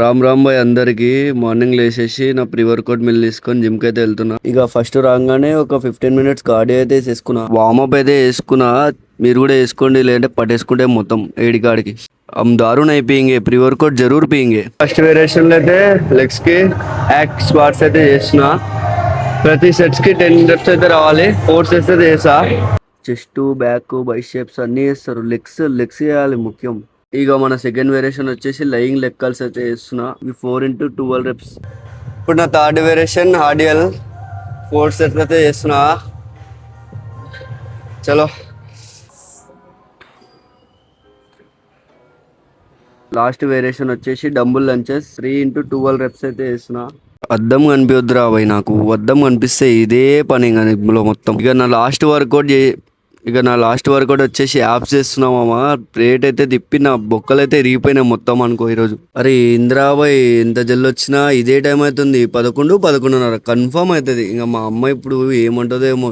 Ram Ram bye అందరికి morning లేచేసి నా pre workout mill తీసుకొని జిమ్ కి అయితే వెళ్తున్నా. ఇక ఫస్ట్ రాగానే ఒక 15 minutes కార్డియో అయితే వేసుకున్నా, వార్మప్ అయితే వేసుకున్నా. మీరు కూడా వేసుకోండి, లేదంటే పట్టేసుకుంటే మొత్తం ఏడికాడికి దారుణ అయిపోయింది. ప్రీ వర్కౌట్ జరూర్ పీయింగే. ఫస్ట్ వేరియేషన్ లో అయితే లెగ్స్ కి యాక్ స్క్వాట్స్ అయితే చేస్తున్నా. ప్రతి సెట్స్ కి 10 reps అయితే రావాలి. 4 sets అయితే చేసా. చెస్ట్, బ్యాక్, బైసెప్స్ అన్ని చేస్తారు. లెగ్స్ చేయాలి ముఖ్యం. ఇక మన సెకండ్ వేరియేషన్ వచ్చేసి లయింగ్ లెగ్ కర్ల్స్ అయితే చేస్తున్నా. ఇవి 4x12 reps. ఇప్పుడు నా థర్డ్ వేరియేషన్ హార్డియల్ 4 sets అయితే చేస్తున్నా. చలో లాస్ట్ వేరియేషన్ వచ్చేసి డంబుల్ లంచెస్ 3x12 reps అయితే చేస్తున్నా. అద్దం కనిపించొద్దురా బాయ్, నాకు అద్దం కనిపిస్తే ఇదే పని ఇందులో మొత్తం. ఇక నా లాస్ట్ వర్కౌట్ వచ్చేసి యాప్స్ చేస్తున్నామా. ప్లేట్ అయితే తిప్పి నా బొక్కలు అయితే రిగిపోయినా మొత్తం అనుకో ఈరోజు. అరే ఇంద్రాబాయ్, ఎంత జల్లు వచ్చినా ఇదే టైం అవుతుంది. 11, 11:30 కన్ఫర్మ్ అవుతుంది. ఇంకా మా అమ్మ ఇప్పుడు ఏమంటుందో ఏమో.